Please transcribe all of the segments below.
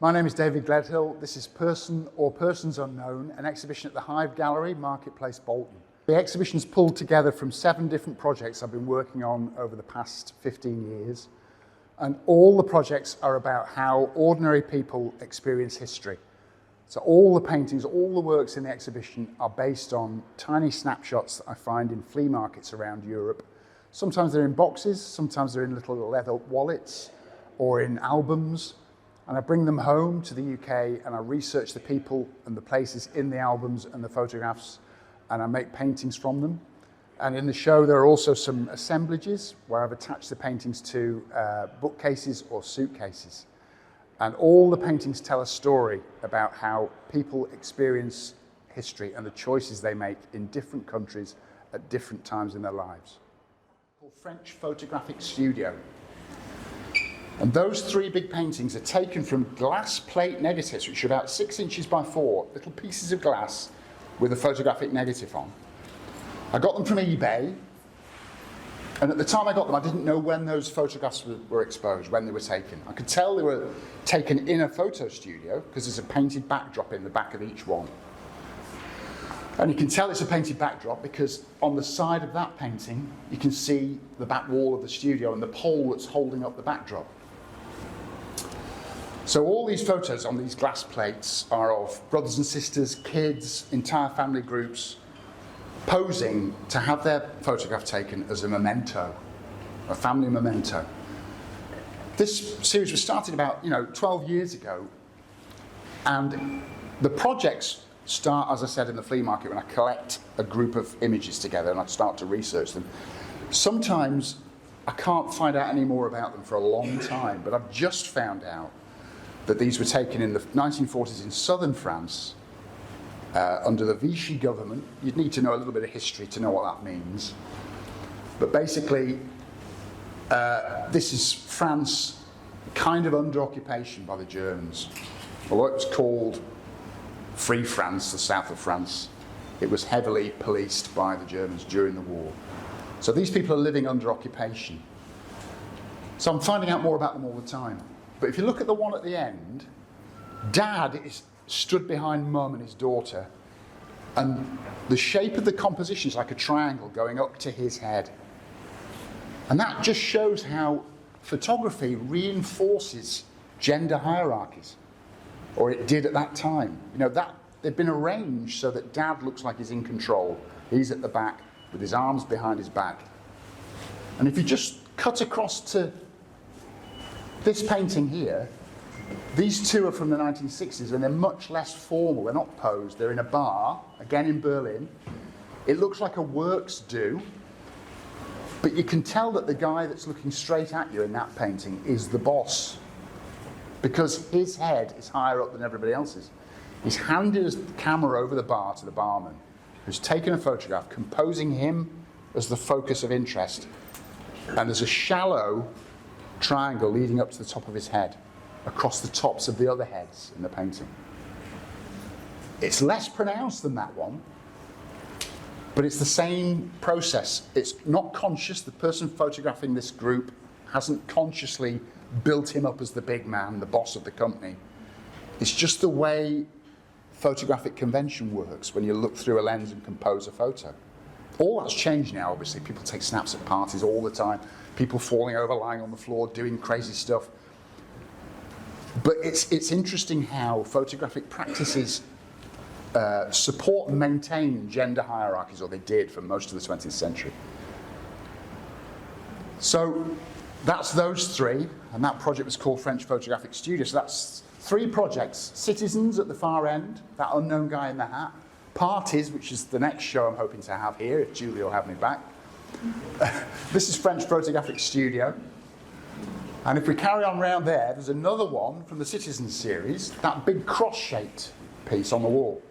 My name is David Gledhill. This is Person or Persons Unknown, an exhibition at the Hive Gallery, Marketplace, Bolton. The exhibition's pulled together from 7 different projects I've been working on over the past 15 years. And all the projects are about how ordinary people experience history. So all the paintings, all the works in the exhibition are based on tiny snapshots that I find in flea markets around Europe. Sometimes they're in boxes, sometimes they're in little leather wallets or in albums. And I bring them home to the UK and I research the people and the places in the albums and the photographs, and I make paintings from them. And in the show there are also some assemblages where I've attached the paintings to bookcases or suitcases. And all the paintings tell a story about how people experience history and the choices they make in different countries at different times in their lives. Called French Photographic Studio. And those 3 big paintings are taken from glass plate negatives, which are about 6 inches by 4, little pieces of glass with a photographic negative on. I got them from eBay, and at the time I got them, I didn't know when those photographs were exposed, when they were taken. I could tell they were taken in a photo studio, because there's a painted backdrop in the back of each one. And you can tell it's a painted backdrop because on the side of that painting, you can see the back wall of the studio and the pole that's holding up the backdrop. So all these photos on these glass plates are of brothers and sisters, kids, entire family groups, posing to have their photograph taken as a memento, a family memento. This series was started about 12 years ago, and the projects start, as I said, in the flea market when I collect a group of images together and I start to research them. Sometimes I can't find out any more about them for a long time, but I've just found out that these were taken in the 1940s in southern France under the Vichy government. You'd need to know a little bit of history to know what that means. But basically, this is France kind of under occupation by the Germans. Although it was called Free France, the south of France, it was heavily policed by the Germans during the war. So these people are living under occupation. So I'm finding out more about them all the time. But if you look at the one at the end, Dad is stood behind Mum and his daughter, and the shape of the composition is like a triangle going up to his head. And that just shows how photography reinforces gender hierarchies, or it did at that time. That they've been arranged so that Dad looks like he's in control. He's at the back with his arms behind his back. And if you just cut across to this painting here, these 2 are from the 1960s and they're much less formal. They're not posed, they're in a bar, again in Berlin. It looks like a works do, but you can tell that the guy that's looking straight at you in that painting is the boss, because his head is higher up than everybody else's. He's handed the camera over the bar to the barman, who's taken a photograph, composing him as the focus of interest. And there's a shallow triangle leading up to the top of his head, across the tops of the other heads in the painting. It's less pronounced than that one, but it's the same process. It's not conscious. The person photographing this group hasn't consciously built him up as the big man, the boss of the company. It's just the way photographic convention works when you look through a lens and compose a photo. All that's changed now, obviously. People take snaps at parties all the time. People falling over, lying on the floor, doing crazy stuff. But it's interesting how photographic practices support and maintain gender hierarchies, or they did for most of the 20th century. So that's those 3, and that project was called French Photographic Studio. So that's 3 projects. Citizens at the far end, that unknown guy in the hat. Parties, which is the next show I'm hoping to have here, if Julie will have me back. This is French Photographic Studio. And if we carry on round there's another one from the Citizens series, that big cross-shaped piece on the wall.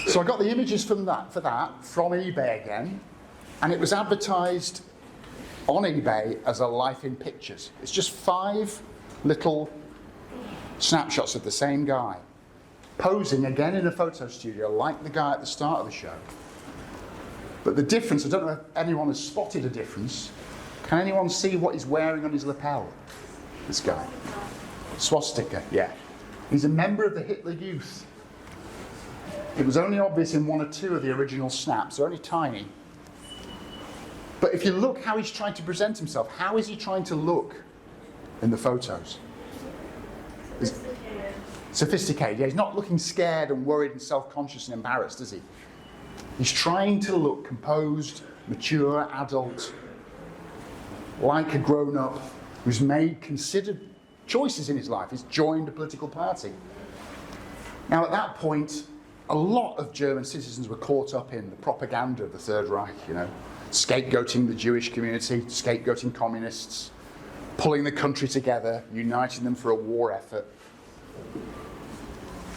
So I got the images from for that from eBay again, and it was advertised on eBay as a life in pictures. It's just 5 little snapshots of the same guy, posing again in a photo studio like the guy at the start of the show. But the difference, I don't know if anyone has spotted a difference. Can anyone see what he's wearing on his lapel? This guy. Swastika, yeah. He's a member of the Hitler Youth. It was only obvious in one or two of the original snaps. They're only tiny. But if you look how he's trying to present himself, how is he trying to look in the photos? Sophisticated. Yeah, he's not looking scared and worried and self-conscious and embarrassed, is he? He's trying to look composed, mature, adult, like a grown-up who's made considered choices in his life. He's joined a political party. Now, at that point, a lot of German citizens were caught up in the propaganda of the Third Reich, you know, scapegoating the Jewish community, scapegoating communists, pulling the country together, uniting them for a war effort.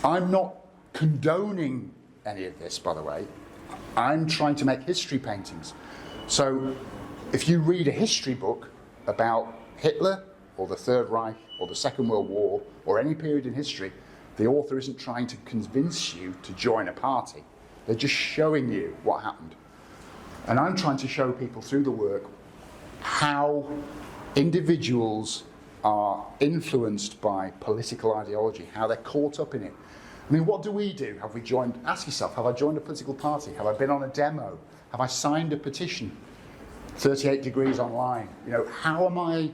I'm not condoning any of this, by the way. I'm trying to make history paintings. So if you read a history book about Hitler or the Third Reich or the Second World War or any period in history, the author isn't trying to convince you to join a party. They're just showing you what happened. And I'm trying to show people through the work how individuals are influenced by political ideology, how they're caught up in it. I mean, what do we do? Have we joined, ask yourself, have I joined a political party? Have I been on a demo? Have I signed a petition? 38 degrees online. You know, how am I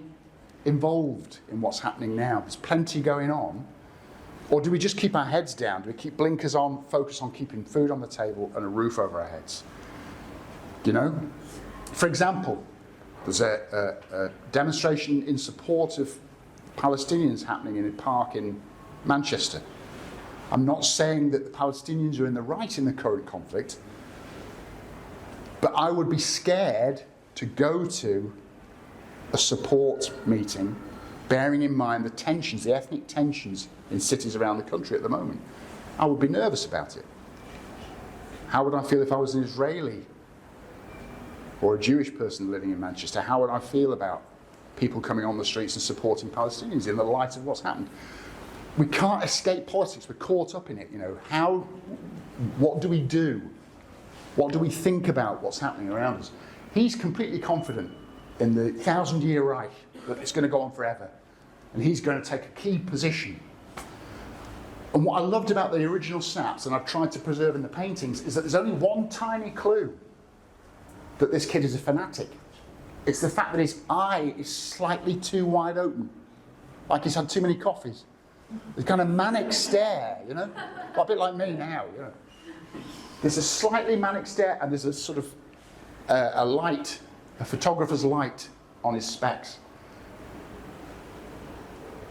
involved in what's happening now? There's plenty going on. Or do we just keep our heads down? Do we keep blinkers on, focus on keeping food on the table and a roof over our heads? You know? For example, there's a demonstration in support of Palestinians happening in a park in Manchester. I'm not saying that the Palestinians are in the right in the current conflict, but I would be scared to go to a support meeting bearing in mind the tensions, the ethnic tensions in cities around the country at the moment. I would be nervous about it. How would I feel if I was an Israeli or a Jewish person living in Manchester? How would I feel about people coming on the streets and supporting Palestinians in the light of what's happened? We can't escape politics. We're caught up in it. You know, what do we do? What do we think about what's happening around us? He's completely confident in the 1,000-year Reich that it's going to go on forever, and he's going to take a key position. And what I loved about the original snaps, and I've tried to preserve in the paintings, is that there's only one tiny clue that this kid is a fanatic. It's the fact that his eye is slightly too wide open, like he's had too many coffees. The kind of manic stare, you know, a bit like me now, you know. There's a slightly manic stare, and there's a sort of a light, a photographer's light on his specs.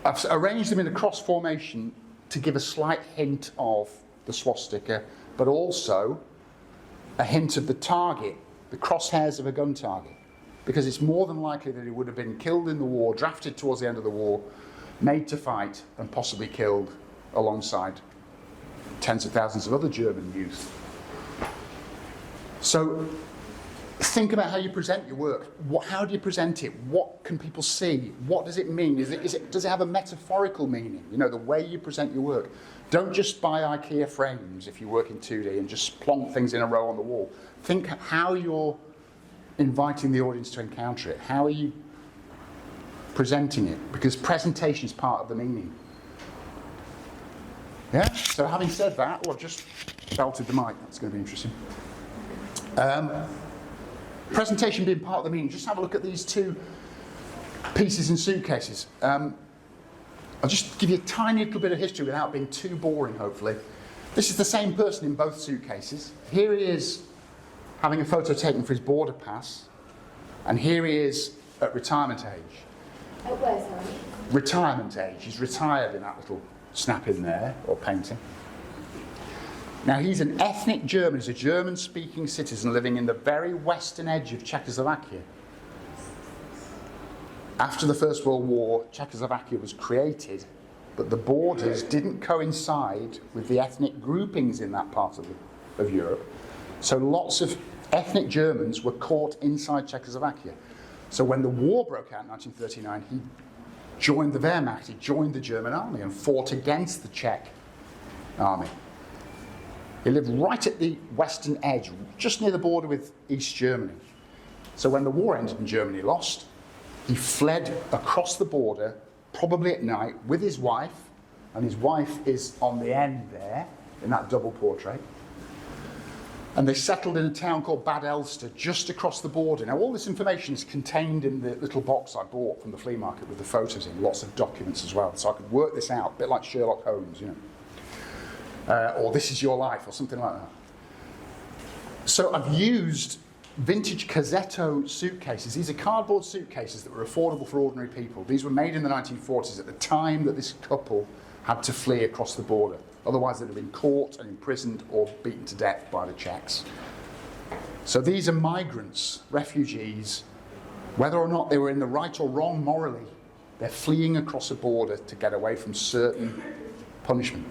I've arranged them in a cross formation to give a slight hint of the swastika, but also a hint of the target, the crosshairs of a gun target, because it's more than likely that he would have been killed in the war, drafted towards the end of the war, made to fight, and possibly killed alongside tens of thousands of other German youth. So think about how you present your work. How do you present it? What can people see? What does it mean? Does it have a metaphorical meaning? You know, the way you present your work. Don't just buy IKEA frames if you work in 2D and just plonk things in a row on the wall. Think how you're inviting the audience to encounter it. How are you presenting it? Because presentation is part of the meaning. Yeah? So having said that, I've just belted the mic. That's going to be interesting. Presentation being part of the meaning. Just have a look at these two pieces in suitcases. I'll just give you a tiny little bit of history without being too boring, hopefully. This is the same person in both suitcases. Here he is having a photo taken for his border pass, and here he is at retirement age. At where, sorry? Retirement age. He's retired in that little snap in there, or painting. Now, he's an ethnic German. He's a German-speaking citizen living in the very western edge of Czechoslovakia. After the First World War, Czechoslovakia was created, but the borders didn't coincide with the ethnic groupings in that part of Europe. So lots of ethnic Germans were caught inside Czechoslovakia. So when the war broke out in 1939, he joined the Wehrmacht, he joined the German army and fought against the Czech army. He lived right at the western edge, just near the border with East Germany. So when the war ended and Germany lost, he fled across the border probably at night, with his wife, and his wife is on the end there, in that double portrait. And they settled in a town called Bad Elster, just across the border. Now, all this information is contained in the little box I bought from the flea market with the photos in, lots of documents as well, so I could work this out, a bit like Sherlock Holmes, you know. Or This Is Your Life, or something like that. So I've used vintage Cazzetto suitcases. These are cardboard suitcases that were affordable for ordinary people. These were made in the 1940s at the time that this couple had to flee across the border. Otherwise, they'd have been caught and imprisoned or beaten to death by the Czechs. So these are migrants, refugees. Whether or not they were in the right or wrong morally, they're fleeing across a border to get away from certain punishment.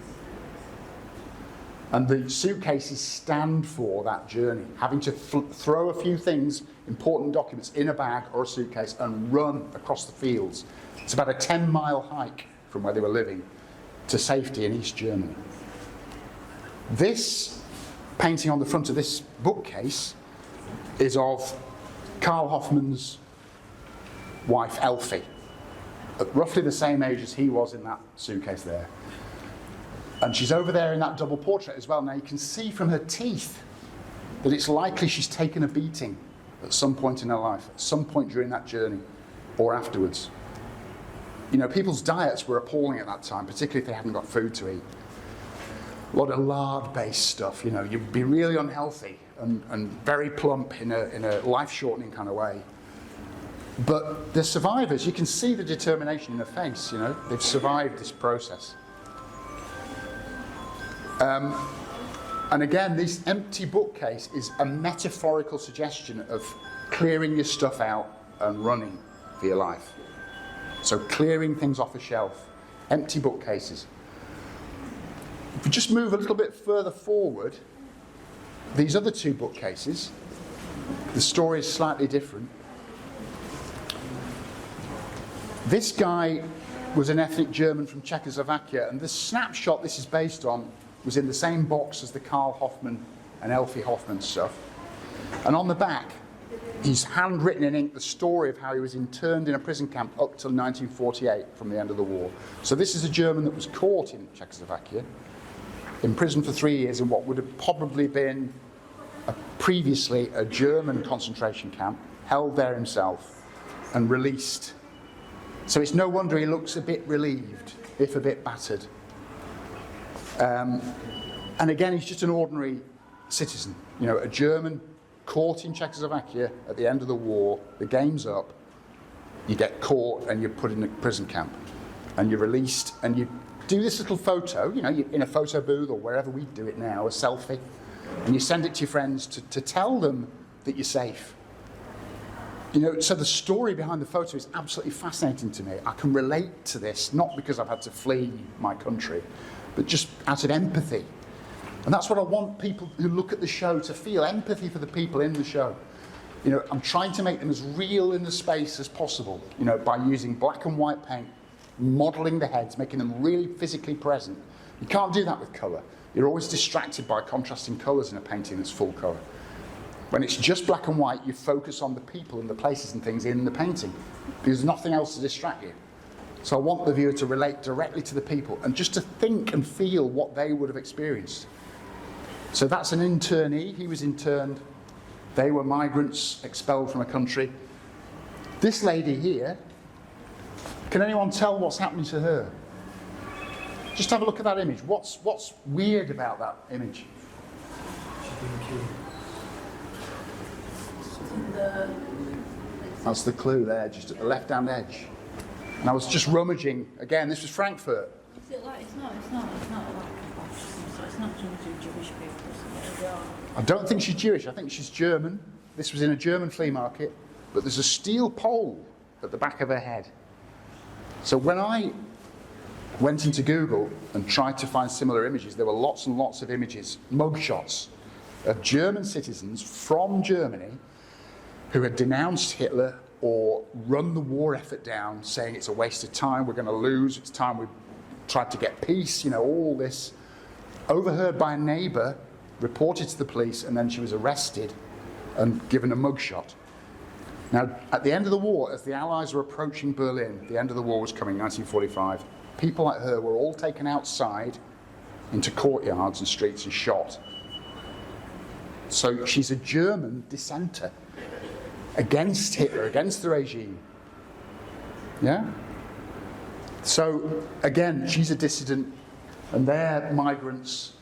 And the suitcases stand for that journey, having to throw a few things, important documents, in a bag or a suitcase and run across the fields. It's about a 10-mile hike from where they were living to safety in East Germany. This painting on the front of this bookcase is of Karl Hoffmann's wife, Elfie, at roughly the same age as he was in that suitcase there. And she's over there in that double portrait as well. Now you can see from her teeth that it's likely she's taken a beating at some point in her life, at some point during that journey or afterwards. You know, people's diets were appalling at that time, particularly if they hadn't got food to eat. A lot of lard-based stuff, you know, you'd be really unhealthy and very plump in a life-shortening kind of way. But the survivors, you can see the determination in their face, you know, they've survived this process. And again, this empty bookcase is a metaphorical suggestion of clearing your stuff out and running for your life. So clearing things off a shelf, empty bookcases. If we just move a little bit further forward, these other two bookcases, the story is slightly different. This guy was an ethnic German from Czechoslovakia, and the snapshot this is based on was in the same box as the Karl Hoffmann and Elfie Hoffmann stuff. And on the back, he's handwritten in ink the story of how he was interned in a prison camp up till 1948 from the end of the war. So this is a German that was caught in Czechoslovakia, imprisoned for 3 years in what would have probably been previously a German concentration camp, held there himself and released. So it's no wonder he looks a bit relieved, if a bit battered. And again, he's just an ordinary citizen, you know, a German caught in Czechoslovakia at the end of the war. The game's up, you get caught and you're put in a prison camp and you're released and you do this little photo, you know, you're in a photo booth or wherever we do it now, a selfie, and you send it to your friends to tell them that you're safe. You know, so the story behind the photo is absolutely fascinating to me. I can relate to this, not because I've had to flee my country, but just out of empathy. And that's what I want people who look at the show to feel, empathy for the people in the show. You know, I'm trying to make them as real in the space as possible, you know, by using black and white paint, modelling the heads, making them really physically present. You can't do that with colour. You're always distracted by contrasting colours in a painting that's full colour. When it's just black and white, you focus on the people and the places and things in the painting, because there's nothing else to distract you. So I want the viewer to relate directly to the people and just to think and feel what they would have experienced. So that's an internee. He was interned. They were migrants expelled from a country. This lady here, can anyone tell what's happening to her? Just have a look at that image. What's weird about that image? She's been killed. That's the clue there, just at the left-hand edge. And I was just rummaging. Again, this was Frankfurt. Is it like, it's not like a fascism, so it's not something to do Jewish people, so I don't think she's Jewish, I think she's German. This was in a German flea market, but there's a steel pole at the back of her head. So when I went into Google and tried to find similar images, there were lots and lots of images, mugshots, of German citizens from Germany who had denounced Hitler or run the war effort down, saying it's a waste of time, we're going to lose, it's time we tried to get peace, you know, all this. Overheard by a neighbour, reported to the police, and then she was arrested and given a mugshot. Now, at the end of the war, as the Allies were approaching Berlin, the end of the war was coming, 1945, people like her were all taken outside into courtyards and streets and shot. So she's a German dissenter against Hitler, against the regime. Yeah? So, again, she's a dissident, and they're migrants,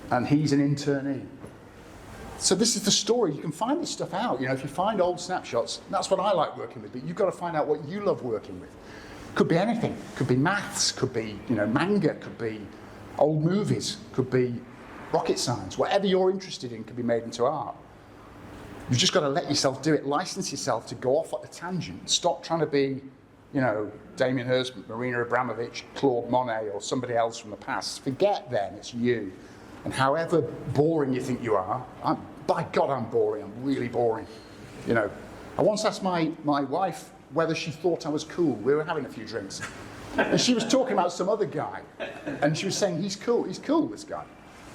and he's an internee. So this is the story. You can find this stuff out. If you find old snapshots, that's what I like working with, but you've got to find out what you love working with. Could be anything. Could be maths, could be, manga, could be old movies, could be rocket science. Whatever you're interested in can be made into art. You've just got to let yourself do it, license yourself to go off at a tangent. Stop trying to be, Damien Hirst, Marina Abramovich, Claude Monet, or somebody else from the past. Forget them, it's you. And however boring you think you are, by God, I'm boring, I'm really boring. I once asked my wife whether she thought I was cool. We were having a few drinks. And she was talking about some other guy. And she was saying, he's cool, this guy.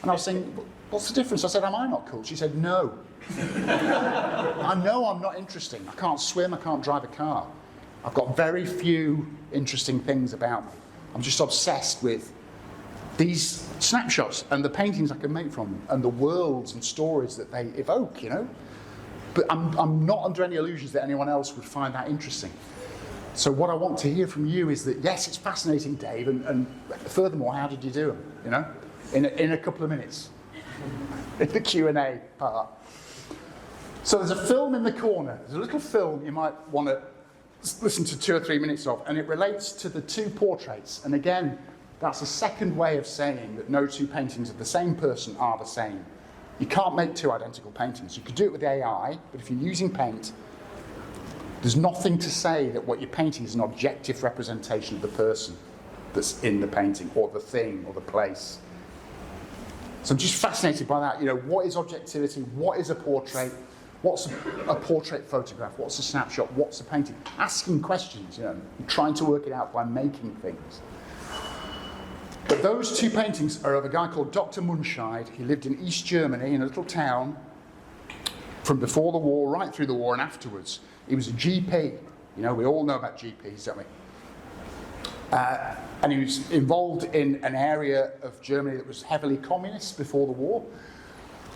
And I was saying, what's the difference? I said, am I not cool? She said, no. I know I'm not interesting. I can't swim, I can't drive a car. I've got very few interesting things about me. I'm just obsessed with these snapshots and the paintings I can make from them and the worlds and stories that they evoke, But I'm not under any illusions that anyone else would find that interesting. So what I want to hear from you is that, yes, it's fascinating, Dave, and furthermore, how did you do them, in a couple of minutes, in the Q&A part. So there's a film in the corner. There's a little film you might want to listen to 2 or 3 minutes of, and it relates to the two portraits. And again, that's a second way of saying that no two paintings of the same person are the same. You can't make two identical paintings. You could do it with AI, but if you're using paint, there's nothing to say that what you're painting is an objective representation of the person that's in the painting, or the thing, or the place. So I'm just fascinated by that. What is objectivity? What is a portrait? What's a portrait photograph? What's a snapshot? What's a painting? Asking questions, trying to work it out by making things. But those two paintings are of a guy called Dr. Munscheid. He lived in East Germany in a little town from before the war, right through the war, and afterwards. He was a GP. We all know about GPs, don't we? And he was involved in an area of Germany that was heavily communist before the war.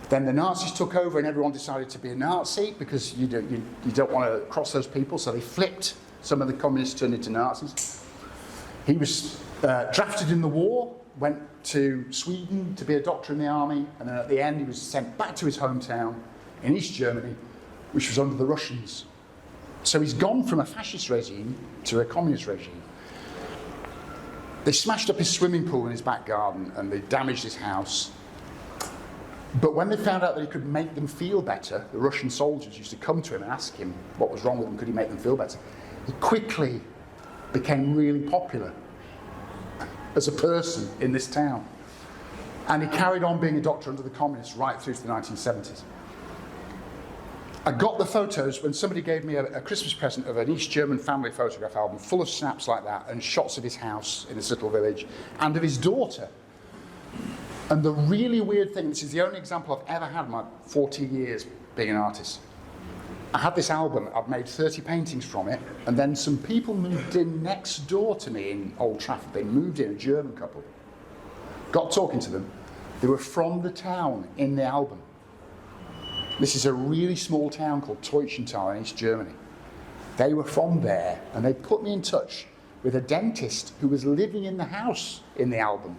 Then the Nazis took over and everyone decided to be a Nazi because you don't want to cross those people, so they flipped. Some of the communists turned into Nazis. He was drafted in the war, went to Sweden to be a doctor in the army, and then at the end he was sent back to his hometown in East Germany, which was under the Russians. So he's gone from a fascist regime to a communist regime. They smashed up his swimming pool in his back garden and they damaged his house. But when they found out that he could make them feel better, the Russian soldiers used to come to him and ask him what was wrong with him, could he make them feel better? He quickly became really popular as a person in this town. And he carried on being a doctor under the communists right through to the 1970s. I got the photos when somebody gave me a Christmas present of an East German family photograph album full of snaps like that and shots of his house in this little village and of his daughter. And the really weird thing, this is the only example I've ever had in my 40 years being an artist. I had this album, I've made 30 paintings from it, and then some people moved in next door to me in Old Trafford. They moved in, a German couple. Got talking to them. They were from the town in the album. This is a really small town called Teutschenthal in East Germany. They were from there, and they put me in touch with a dentist who was living in the house in the album.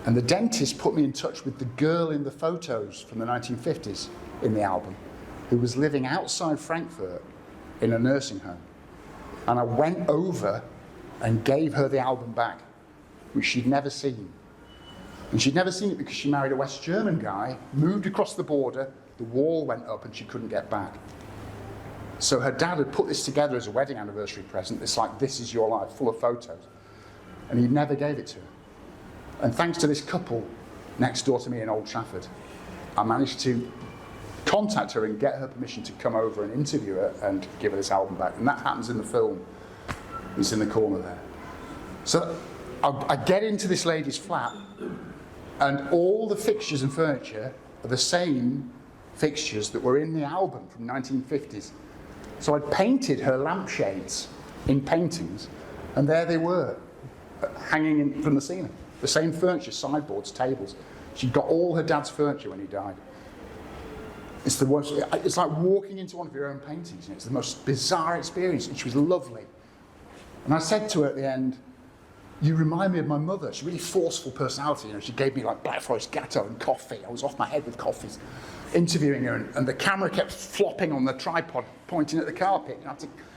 And the dentist put me in touch with the girl in the photos from the 1950s in the album, who was living outside Frankfurt in a nursing home. And I went over and gave her the album back, which she'd never seen. And she'd never seen it because she married a West German guy, moved across the border, the wall went up and she couldn't get back. So her dad had put this together as a wedding anniversary present. It's like, this is your life, full of photos. And he never gave it to her. And thanks to this couple next door to me in Old Trafford, I managed to contact her and get her permission to come over and interview her and give her this album back. And that happens in the film. It's in the corner there. So I get into this lady's flat, and all the fixtures and furniture are the same fixtures that were in the album from 1950s. So I'd painted her lampshades in paintings, and there they were, hanging in from the ceiling. The same furniture, sideboards, tables. She'd got all her dad's furniture when he died. It's the worst. It's like walking into one of your own paintings. It's the most bizarre experience, and she was lovely. And I said to her at the end, "You remind me of my mother." She's a really forceful personality. She gave me like Black Forest Gatto and coffee. I was off my head with coffees, interviewing her, and the camera kept flopping on the tripod, pointing at the carpet. And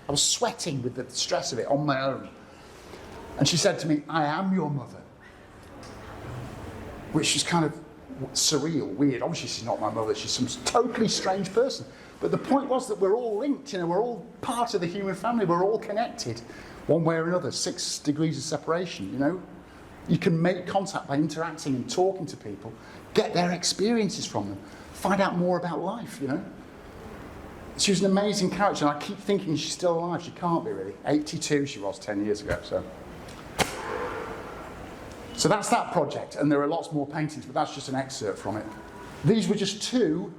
I was sweating with the stress of it on my own. And she said to me, "I am your mother," which is kind of surreal, weird. Obviously, she's not my mother. She's some totally strange person. But the point was that we're all linked. We're all part of the human family. We're all connected, one way or another. 6 degrees of separation. You can make contact by interacting and talking to people, get their experiences from them, find out more about life. She was an amazing character, and I keep thinking she's still alive. She can't be, really. 82 she was 10 years ago. So that's that project, and there are lots more paintings, but that's just an excerpt from it. These were just 2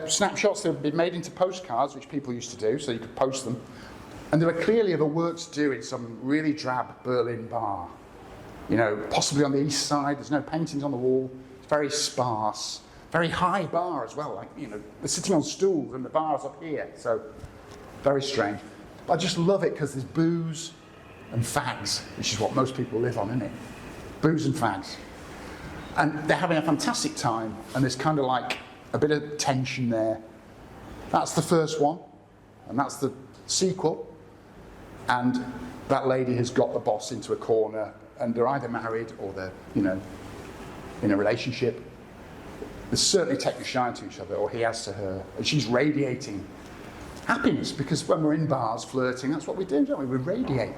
snapshots that had been made into postcards, which people used to do, so you could post them. And they were clearly of a work to do in some really drab Berlin bar. Possibly on the east side. There's no paintings on the wall. It's very sparse. Very high bar as well. They're sitting on stools and the bar's up here. So, very strange. But I just love it because there's booze and fags, which is what most people live on, isn't it? Booze and fags. And they're having a fantastic time, and there's kind of like a bit of tension there. That's the first one, and that's the sequel. And that lady has got the boss into a corner, and they're either married or they're, in a relationship. They certainly take the shine to each other, or he has to her, and she's radiating happiness, because when we're in bars flirting, that's what we do, don't we? We radiate,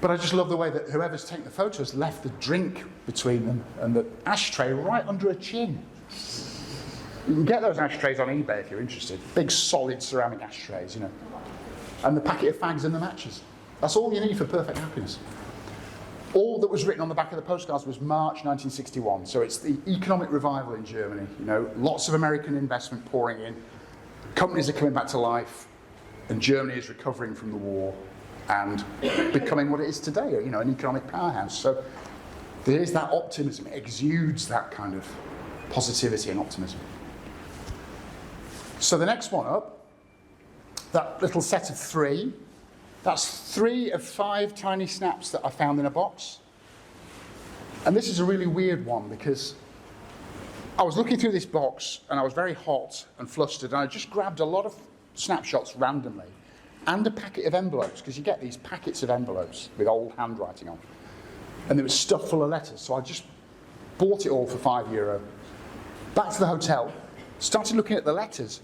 But I just love the way that whoever's taken the photos left the drink between them and the ashtray right under her chin. You can get those ashtrays on eBay if you're interested. Big, solid ceramic ashtrays, And the packet of fags and the matches. That's all you need for perfect happiness. All that was written on the back of the postcards was March 1961. So it's the economic revival in Germany. Lots of American investment pouring in. Companies are coming back to life, and Germany is recovering from the war and becoming what it is today, an economic powerhouse. So there is that optimism. It exudes that kind of positivity and optimism. So the next one up, that little set of 3, that's 3 of 5 tiny snaps that I found in a box. And this is a really weird one, because I was looking through this box and I was very hot and flustered, and I just grabbed a lot of snapshots randomly and a packet of envelopes, because you get these packets of envelopes with old handwriting on, and there was stuff full of letters. So I just bought it all for €5. Back to the hotel, started looking at the letters,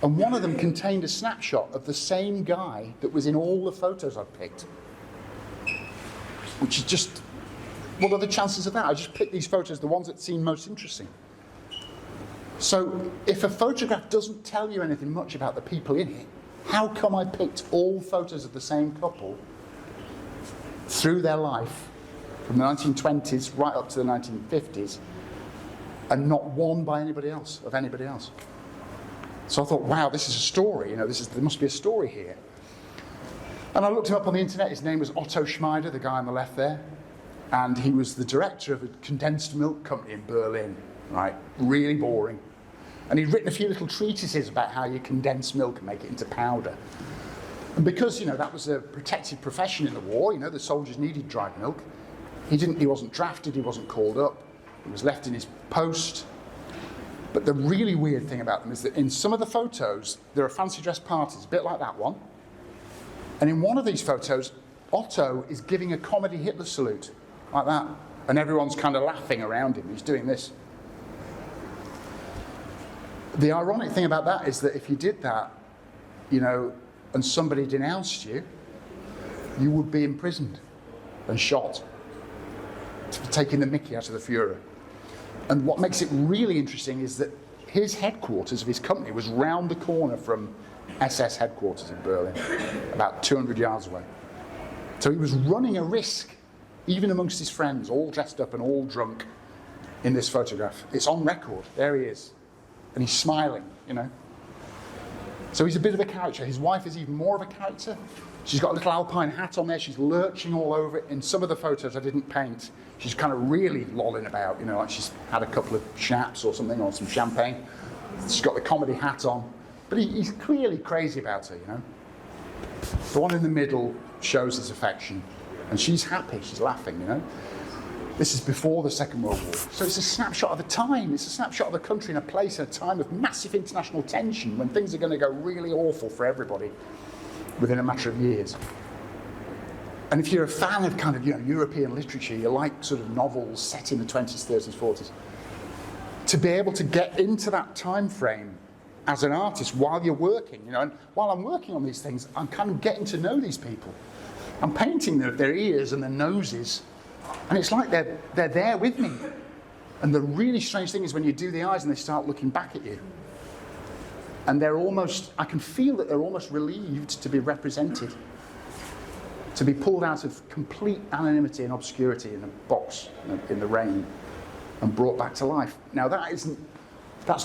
and one of them contained a snapshot of the same guy that was in all the photos I'd picked. Which is just, what are the chances of that? I just picked these photos, the ones that seemed most interesting. So if a photograph doesn't tell you anything much about the people in it, how come I picked all photos of the same couple through their life, from the 1920s right up to the 1950s, and not one by anybody else, of anybody else? So I thought, wow, this is a story. There must be a story here. And I looked him up on the internet. His name was Otto Schmeider, the guy on the left there. And he was the director of a condensed milk company in Berlin, right? Really boring. And he'd written a few little treatises about how you condense milk and make it into powder. And because, that was a protected profession in the war, the soldiers needed dried milk, he wasn't drafted, he wasn't called up, he was left in his post. But the really weird thing about them is that in some of the photos, there are fancy dress parties, a bit like that one. And in one of these photos, Otto is giving a comedy Hitler salute, like that. And everyone's kind of laughing around him. He's doing this. The ironic thing about that is that if you did that, and somebody denounced you, you would be imprisoned and shot for taking the mickey out of the Führer. And what makes it really interesting is that his headquarters of his company was round the corner from SS headquarters in Berlin, about 200 yards away. So he was running a risk, even amongst his friends, all dressed up and all drunk, in this photograph. It's on record. There he is. And he's smiling, you know. So he's a bit of a character. His wife is even more of a character. She's got a little alpine hat on there. She's lurching all over it. In some of the photos I didn't paint, she's kind of really lolling about, you know, like she's had a couple of schnapps or something, or some champagne. She's got the comedy hat on. But he's clearly crazy about her, you know. The one in the middle shows his affection. And she's happy, she's laughing, you know. This is before the Second World War. So it's a snapshot of a time. It's a snapshot of a country and a place in a time of massive international tension when things are going to go really awful for everybody within a matter of years. And if you're a fan of kind of, you know, European literature, you like sort of novels set in the 20s, 30s, 40s, to be able to get into that time frame as an artist while you're working, you know, and while I'm working on these things, I'm kind of getting to know these people. I'm painting their ears and their noses, and it's like they're there with me. And the really strange thing is when you do the eyes and they start looking back at you. And they're almost, I can feel that they're almost relieved to be represented, to be pulled out of complete anonymity and obscurity in a box in the rain and brought back to life. Now that's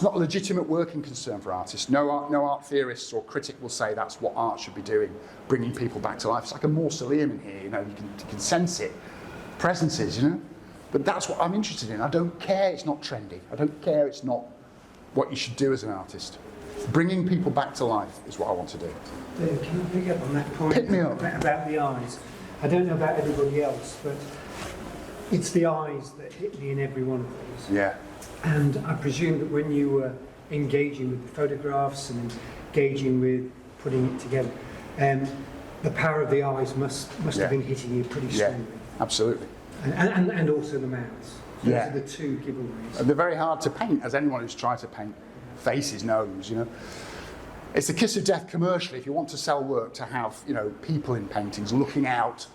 not a legitimate working concern for artists. No art theorists or critic will say that's what art should be doing, bringing people back to life. It's like a mausoleum in here, you know, you can sense it. Presences, you know. But that's what I'm interested in. I don't care it's not trendy. I don't care it's not what you should do as an artist. Bringing people back to life is what I want to do. Dave, can I pick up on that point? Pick me up. About the eyes. I don't know about everybody else, but it's the eyes that hit me in every one of these. Yeah. And I presume that when you were engaging with the photographs and engaging with putting it together, the power of the eyes must have been hitting you pretty strongly. Absolutely. And also the mouths. Those Yeah. are the two giveaways. And they're very hard to paint, as anyone who's tried to paint faces knows, you know. It's the kiss of death commercially, if you want to sell work, to have, you know, people in paintings looking out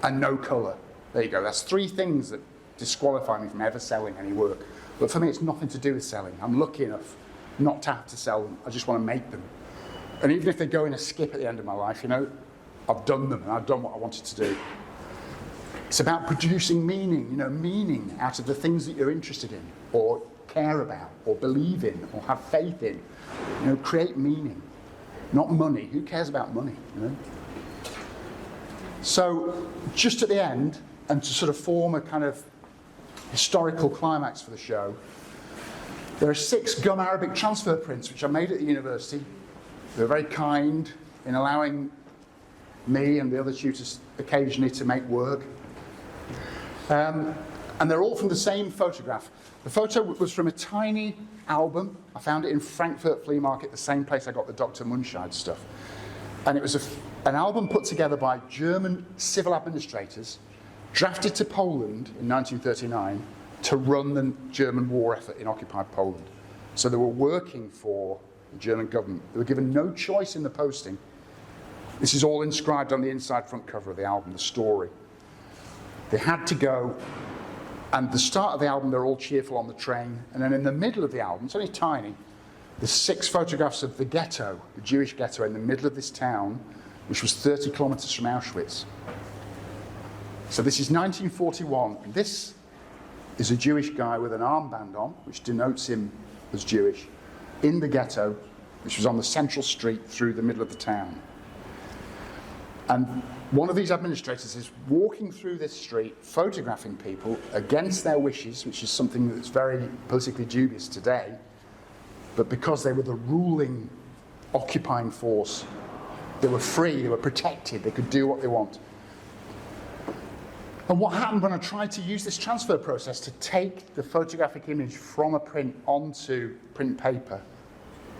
and no colour. There you go. That's three things that disqualify me from ever selling any work. But for me, it's nothing to do with selling. I'm lucky enough not to have to sell them. I just want to make them. And even if they go in a skip at the end of my life, you know, I've done them and I've done what I wanted to do. It's about producing meaning, you know, meaning out of the things that you're interested in or care about or believe in or have faith in. You know, create meaning, not money. Who cares about money, you know? So just at the end, and to sort of form a kind of historical climax for the show, there are 6 gum Arabic transfer prints which I made at the university. They're very kind in allowing me and the other tutors occasionally to make work. And they're all from the same photograph. The photo was from a tiny album. I found it in Frankfurt Flea Market, the same place I got the Dr. Munscheid stuff. And it was an album put together by German civil administrators, drafted to Poland in 1939 to run the German war effort in occupied Poland. So they were working for the German government. They were given no choice in the posting. This is all inscribed on the inside front cover of the album, the story. They had to go, and the start of the album, they're all cheerful on the train, and then in the middle of the album, it's only tiny, there's 6 photographs of the ghetto, the Jewish ghetto in the middle of this town, which was 30 kilometers from Auschwitz. So this is 1941, and this is a Jewish guy with an armband on, which denotes him as Jewish, in the ghetto, which was on the central street through the middle of the town. And one of these administrators is walking through this street, photographing people against their wishes, which is something that's very politically dubious today, but because they were the ruling, occupying force, they were free, they were protected, they could do what they want. And what happened when I tried to use this transfer process to take the photographic image from a print onto print paper,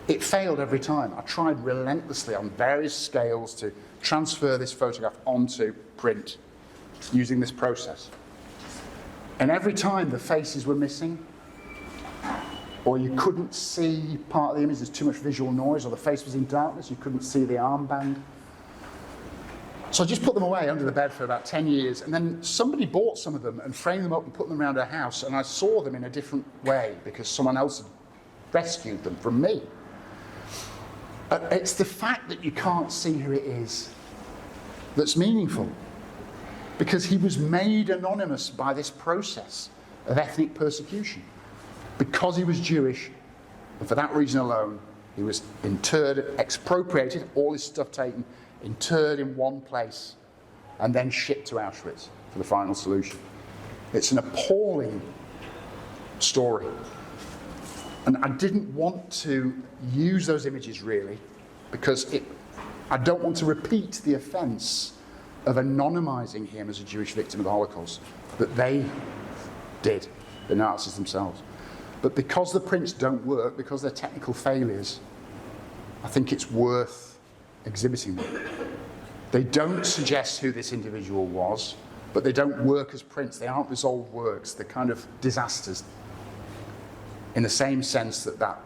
it failed every time. I tried relentlessly on various scales to transfer this photograph onto print using this process. And every time the faces were missing, or you couldn't see part of the image, there's too much visual noise, or the face was in darkness, you couldn't see the armband. So I just put them away under the bed for about 10 years, and then somebody bought some of them and framed them up and put them around our house, and I saw them in a different way because someone else had rescued them from me. It's the fact that you can't see who it is that's meaningful, because he was made anonymous by this process of ethnic persecution. Because he was Jewish, and for that reason alone, he was interred, expropriated, all his stuff taken, interred in one place, and then shipped to Auschwitz for the final solution. It's an appalling story. And I didn't want to use those images really, because I don't want to repeat the offence of anonymising him as a Jewish victim of the Holocaust that they did, the Nazis themselves. But because the prints don't work, because they're technical failures, I think it's worth exhibiting them. They don't suggest who this individual was, but they don't work as prints. They aren't resolved works. They're kind of disasters in the same sense that that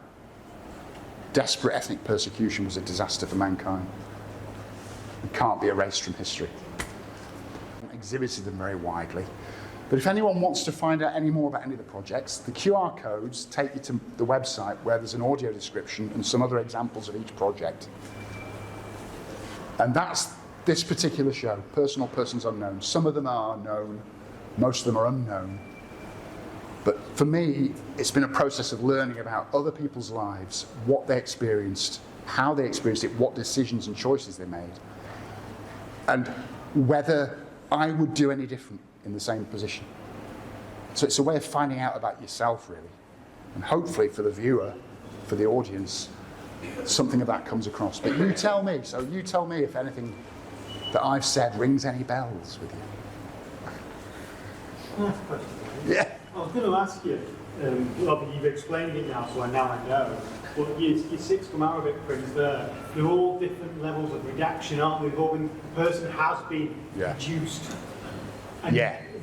desperate ethnic persecution was a disaster for mankind. It can't be erased from history. I exhibited them very widely. But if anyone wants to find out any more about any of the projects, the QR codes take you to the website where there's an audio description and some other examples of each project. And that's this particular show, Personal Persons Unknown. Some of them are known, most of them are unknown. But for me, it's been a process of learning about other people's lives, what they experienced, how they experienced it, what decisions and choices they made, and whether I would do any different in the same position. So it's a way of finding out about yourself, really. And hopefully for the viewer, for the audience, something of that comes across. But you tell me, if anything that I've said rings any bells with you. Yeah. I was going to ask you, obviously you've explained it now, so now I know, but your 6 Gomaravic prints there, they're all different levels of redaction, aren't they? The person has been reduced and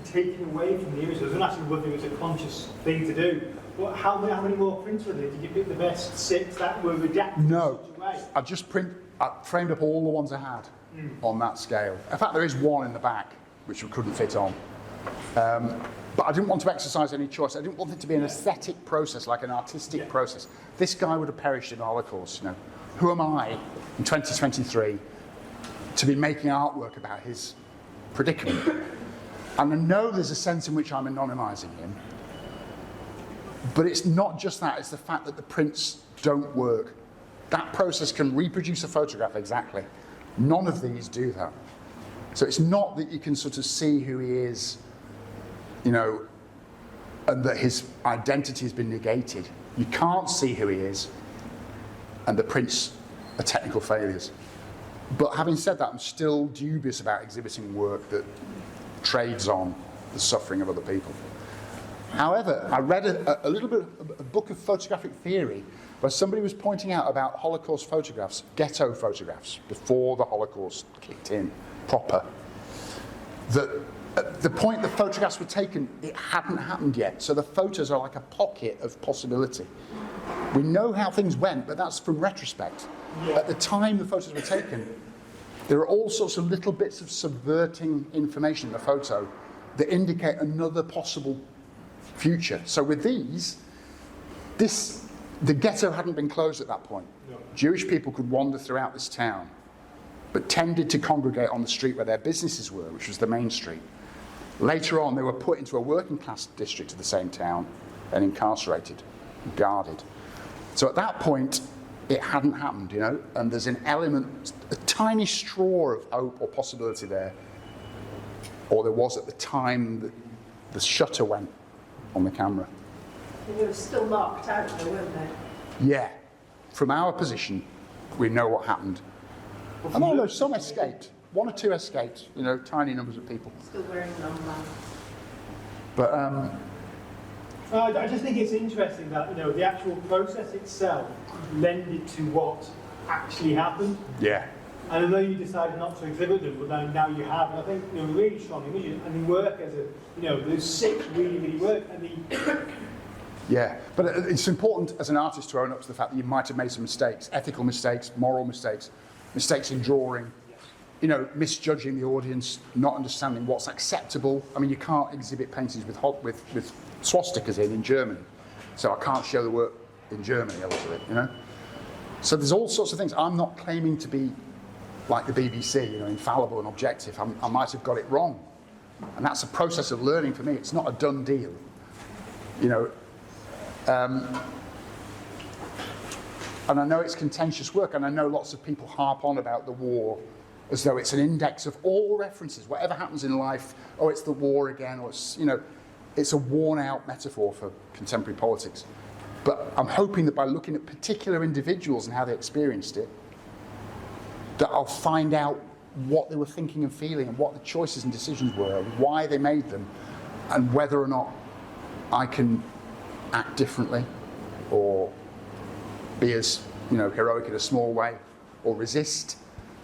taken away from the image. I was going to ask you whether it was a conscious thing to do, but how many more prints were there? Did you pick the best 6 that were redacted No, in such a way? I framed up all the ones I had on that scale. In fact, there is one in the back, which we couldn't fit on. But I didn't want to exercise any choice. I didn't want it to be an aesthetic process, like an artistic process. This guy would have perished in the Holocaust, you know. Who am I, in 2023, to be making artwork about his predicament? And I know there's a sense in which I'm anonymising him, but it's not just that, it's the fact that the prints don't work. That process can reproduce a photograph exactly. None of these do that. So it's not that you can sort of see who he is, you know, and that his identity has been negated. You can't see who he is, and the prints are technical failures. But having said that, I'm still dubious about exhibiting work that trades on the suffering of other people. However, I read a little bit, a book of photographic theory, where somebody was pointing out about Holocaust photographs, ghetto photographs, before the Holocaust kicked in proper, that at the point the photographs were taken, it hadn't happened yet. So the photos are like a pocket of possibility. We know how things went, but that's from retrospect. At the time the photos were taken, there are all sorts of little bits of subverting information in the photo that indicate another possible future. So with these, the ghetto hadn't been closed at that point. No. Jewish people could wander throughout this town, but tended to congregate on the street where their businesses were, which was the main street. Later on, they were put into a working class district of the same town and incarcerated, guarded. So at that point, it hadn't happened, you know, and there's an element, a tiny straw of hope or possibility there, or there was at the time that the shutter went on the camera. And they were still marked out though, weren't they? Yeah. From our position, we know what happened. And although some escaped, 1 or 2 escaped, you know, tiny numbers of people. Still wearing them now. But I just think it's interesting that, you know, the actual process itself lended to what actually happened. yeah. And I know you decided not to exhibit them, but now you have. And I think, you know, really strong images, and they work as a, you know, those 6 really work, and they. Yeah, but it's important as an artist to own up to the fact that you might have made some mistakes, ethical mistakes, moral mistakes, mistakes in drawing, you know, misjudging the audience, not understanding what's acceptable. I mean, you can't exhibit paintings with swastikas in Germany, so I can't show the work in Germany a little bit, you know. So there's all sorts of things. I'm not claiming to be like the BBC, you know, infallible and objective. I might have got it wrong, and that's a process of learning for me. It's not a done deal. You know, and I know it's contentious work, and I know lots of people harp on about the war as though it's an index of all references, whatever happens in life, oh, it's the war again, or it's, you know, it's a worn-out metaphor for contemporary politics. But I'm hoping that by looking at particular individuals and how they experienced it, that I'll find out what they were thinking and feeling and what the choices and decisions were, and why they made them, and whether or not I can act differently or be as, you know, heroic in a small way, or resist,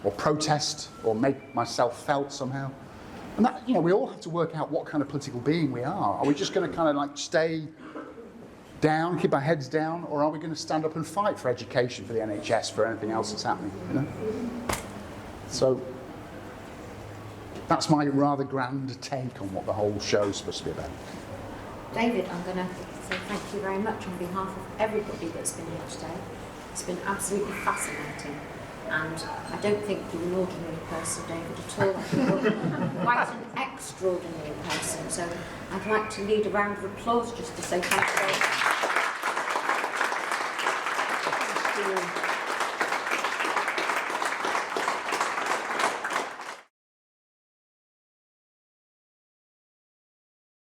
or protest, or make myself felt somehow. And that, you know, we all have to work out what kind of political being we are. Are we just going to kind of like stay down, keep our heads down, or are we going to stand up and fight for education, for the NHS, for anything else that's happening, you know? So that's my rather grand take on what the whole show's supposed to be about. David, I'm going to say thank you very much on behalf of everybody that's been here today. It's been absolutely fascinating. And I don't think you're an ordinary person, David, at all. I think you're quite an extraordinary person. So I'd like to lead a round of applause just to say thank you very much.